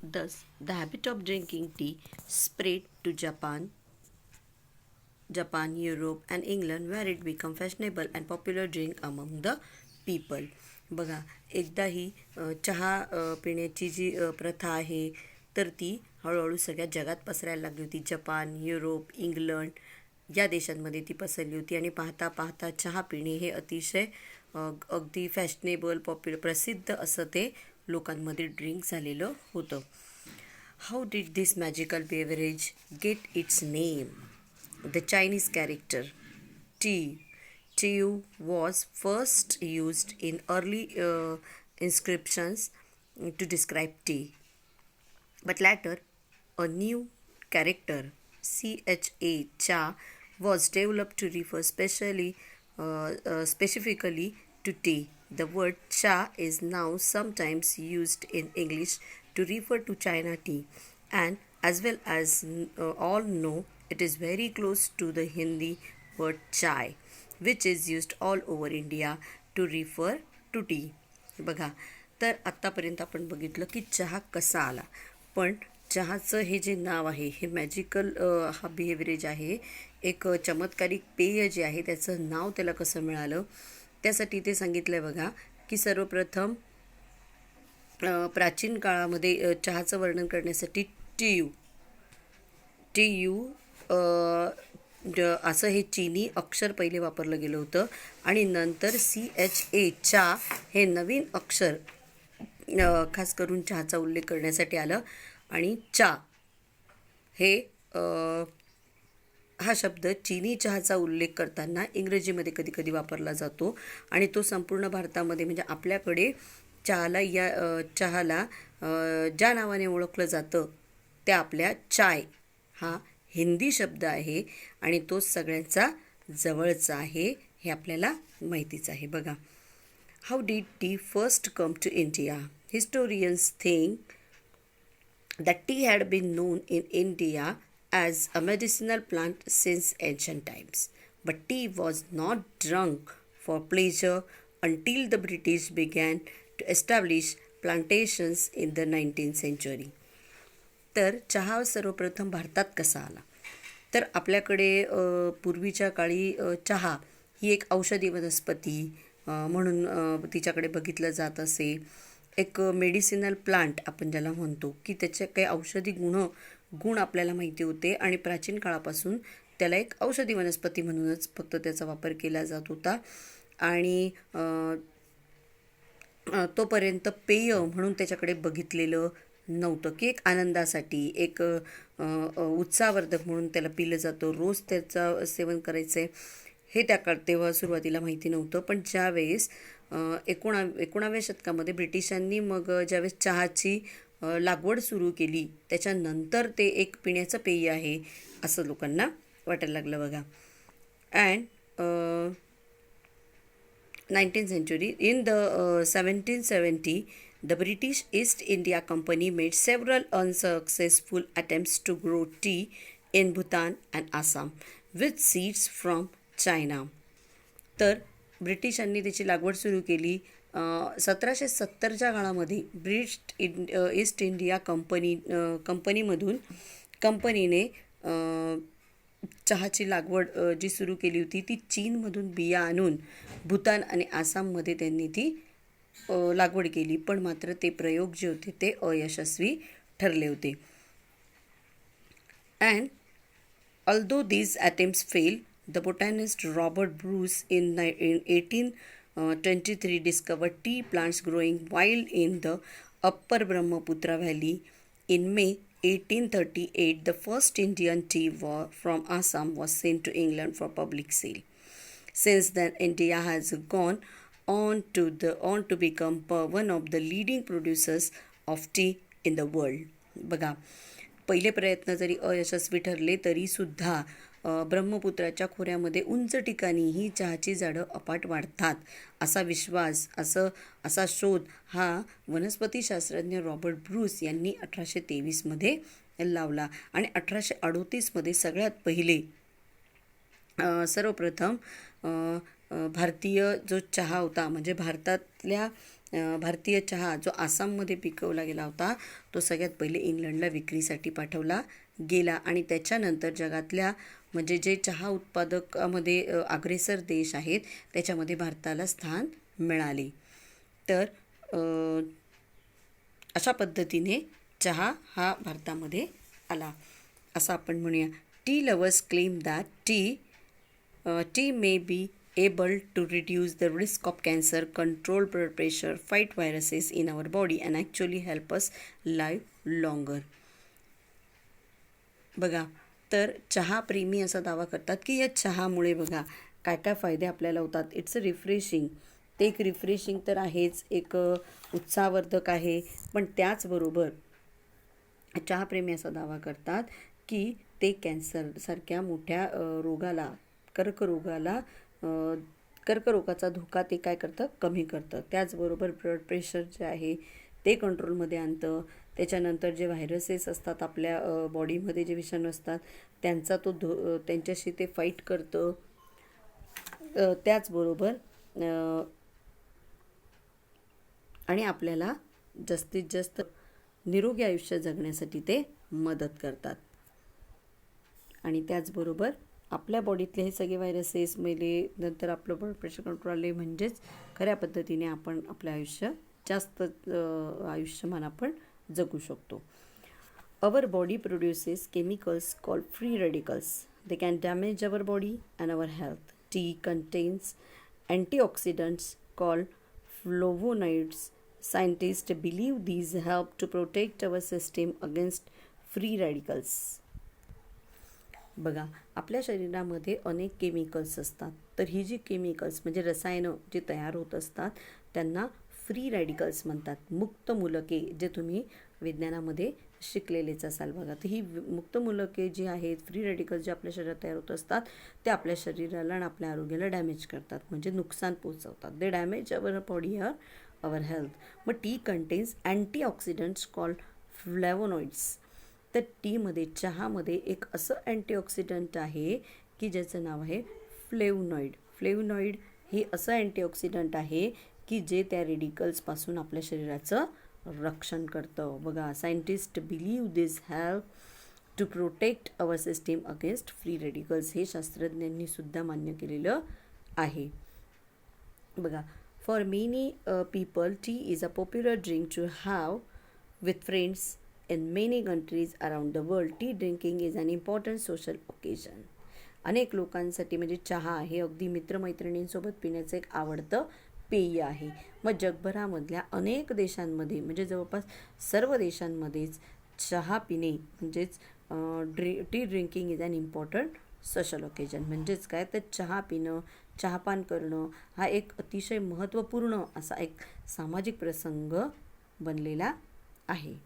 Thus, the habit of drinking tea spread to Japan, Europe, and England, where it became fashionable and popular drink among the people. बघा, एकदा ही चहा पिण्याची जी प्रथा आहे तर ती हळूहळू सगळ्या जगात पसरायला लागली होती. जपान, युरोप, इंग्लंड या देशांमध्ये ती पसरली होती आणि पाहता पाहता चहा पिणे हे अतिशय अगदी फॅशनेबल प्रसिद्ध असं ते लोकांमध्ये ड्रिंक झालेलं होतं. How did this magical beverage get its name? The Chinese character tea. Tea was first used in early inscriptions to describe tea, but later a new character cha was developed to refer specifically to tea. The word cha is now sometimes used in English to refer to China tea, and as well as all know, it is very close to the Hindi word chai, which is used all over India to refer to tea. बघा, तर आत्तापर्यंत आपण बघितलं की चहा कसा आला, पण चहाचं हे जे नाव आहे हे मॅजिकल हा बिहेवियरेज आहे, एक चमत्कारिक पेय जे आहे त्याचं नाव त्याला कसं मिळालं त्यासाठी ते सांगितलं आहे. बघा की सर्वप्रथम प्राचीन काळामध्ये चहाचं वर्णन करण्यासाठी टी यू असं हे चीनी अक्षर पहिले वापरलं गेलं होतं आणि नंतर चा हे नवीन अक्षर खास करून चहाचा उल्लेख करण्यासाठी आलं आणि चा हे हा शब्द चीनी चहाचा उल्लेख करताना इंग्रजीमध्ये कधी कधी वापरला जातो आणि तो संपूर्ण भारतामध्ये म्हणजे आपल्याकडे चहाला ज्या नावाने ओळखलं जातं त्या आपल्या चाय हा हिंदी शब्द आहे आणि तो सगळ्यांचा जवळचा आहे हे आपल्याला माहितीच आहे. बघा, how did tea first come to India? Historians think that tea had been known in India as a medicinal plant since ancient times. But tea was not drunk for pleasure until the British began to establish plantations in the 19th century. तर चहा सर्वप्रथम भारतात कसा आला? तर आपल्याकडे पूर्वीच्या काळी चहा ही एक औषधी वनस्पती म्हणून तिच्याकडे बघितलं जात असे. एक मेडिसिनल प्लांट आपण ज्याला म्हणतो की त्याचे काही औषधी गुण आपल्याला माहिती होते आणि प्राचीन काळापासून त्याला एक औषधी वनस्पती म्हणूनच फक्त त्याचा वापर केला जात होता आणि तोपर्यंत पेय म्हणून त्याच्याकडे बघितलेलं नव्हतं की एक आनंदासाठी एक उत्साहवर्धक म्हणून त्याला पिलं जातं, रोज त्याचं सेवन करायचं आहे हे तेव्हा सुरुवातीला माहिती नव्हतं. पण ज्यावेळेस 19व्या शतकामध्ये ब्रिटिशांनी मग ज्यावेळेस चहाची लागवड सुरू केली त्याच्यानंतर ते एक पिण्याचं पेय आहे असं लोकांना वाटायला लागलं. बघा, and 19th century, in the 1770, the British East India Company made several unsuccessful attempts to grow tea in Bhutan and Assam with seeds from China. तर ब्रिटिशांनी त्याची लागवड सुरू केली. 1770च्या काळामध्ये ईस्ट इंडिया कंपनीने चहाची लागवड जी सुरू केली होती ती चीनमधून बिया आणून भूतान आणि आसाममध्ये त्यांनी ती लागवड केली, पण मात्र ते प्रयोग जे होते ते अयशस्वी ठरले होते. And although these attempts fail, the botanist Robert Bruce in 1823 discovered tea plants growing wild in the upper Brahmaputra Valley. In May 1838, the first Indian tea from Assam was sent to England for public sale. Since then, India has gone on to become one of the leading producers of tea in the world. बघा, पहिले प्रयत्न जरी अयशस्वी ठरले तरीसुद्धा ब्रह्मपुत्राच्या खोऱ्यामध्ये उंच ठिकाणीही चहाची झाडं अपाट वाढतात असा विश्वास असा शोध हा वनस्पतीशास्त्रज्ञ रॉबर्ट ब्रूस यांनी 1823मध्ये लावला आणि 1838मध्ये सगळ्यात पहिले सर्वप्रथम भारतीय जो चहा होता म्हणजे भारतातल्या भारतीय चहा जो आसाममध्ये पिकवला गेला होता तो सगळ्यात पहिले इंग्लंडला विक्रीसाठी पाठवला गेला आणि त्याच्यानंतर जगातल्या म्हणजे जे चहा उत्पादकामध्ये अग्रेसर देश आहेत त्याच्यामध्ये भारताला स्थान मिळाले. तर अशा पद्धतीने चहा हा भारतामध्ये आला असं आपण म्हणूया. T lovers claim that tea may be able to reduce the risk of cancer, control blood pressure, fight viruses in our body and actually help us live longer. बघा, तर चहा प्रेमी असा दावा करतात की या चहामुळे बघा काय काय फायदे आपल्याला होतात. इट्स अ रिफ्रेशिंग, ते एक रिफ्रेशिंग तर आहेच, एक उत्साहवर्धक आहे, पण त्याचबरोबर चहाप्रेमी असा दावा करतात की ते कॅन्सरसारख्या मोठ्या रोगाला कर्करोगाचा धोका ते काय करतं, कमी करतं. त्याचबरोबर ब्लड प्रेशर जे आहे ते कंट्रोलमध्ये आणतं. त्याच्यानंतर जे व्हायरसेस असतात आपल्या बॉडीमध्ये, जे विषाणू असतात त्यांचा त्यांच्याशी ते फाईट करतं. त्याचबरोबर आणि आपल्याला जास्तीत जास्त निरोगी आयुष्य जगण्यासाठी ते मदत करतात. आणि त्याचबरोबर आपल्या बॉडीतले हे सगळे व्हायरसेस मेले, नंतर आपलं ब्लड प्रेशर कंट्रोल आले, म्हणजेच खऱ्या पद्धतीने आपण आपलं आयुष्य जास्त आयुष्यमान आपण जगू शकतो. Our body produces chemicals called free radicals. They can damage our body and our health. Tea contains antioxidants called flavonoids. Scientists believe these help to protect our system against free radicals. बघा, आपल्या शरीरामध्ये अनेक chemicals असतात. तर ही जी chemicals म्हणजे रसायनं जी तयार होत असतात त्यांना फ्री रॅडिकल्स म्हणतात. मुक्त मूलके, जे तुम्ही विज्ञानामध्ये शिकलेलेच असाल बघा. तर ही मुक्त मूलके जी आहेत, फ्री रॅडिकल्स जे आपल्या शरीरात तयार होत असतात ते आपल्या शरीराला आणि आपल्या आरोग्याला डॅमेज करतात, म्हणजे नुकसान पोचवतात. दे डॅमेज अवर बॉडी और अवर हेल्थ. मग टी कंटेन्स अँटीऑक्सिडंट्स कॉल्ड फ्लॅवोनॉइड्स. तर टीमध्ये, चहामध्ये एक असं अँटीऑक्सिडंट आहे की ज्याचं नाव आहे फ्लेवनॉइड. फ्लेवनॉइड ही असं अँटीऑक्सिडंट आहे की जे त्या रेडिकल्सपासून आपल्या शरीराचं रक्षण करतं. बघा, scientist believe this help to protect our system against free radicals. हे शास्त्रज्ञांनी सुद्धा मान्य केलेलं आहे. बघा, for many people tea is a popular drink to have with friends in many countries around the world. Tea drinking is an important social occasion. अनेक लोकांसाठी म्हणजे चहा हे अगदी मित्रमैत्रिणींसोबत पिण्याचं एक आवडतं पेय आहे. मग जगभरामधल्या अनेक देशांमध्ये म्हणजे जवळपास सर्व देशांमध्येच चहा पिणे म्हणजेच tea drinking is an important social occasion. म्हणजेच काय, तर चहा पिणं, चहापान करणं हा एक अतिशय महत्त्वपूर्ण असा एक सामाजिक प्रसंग बनलेला आहे.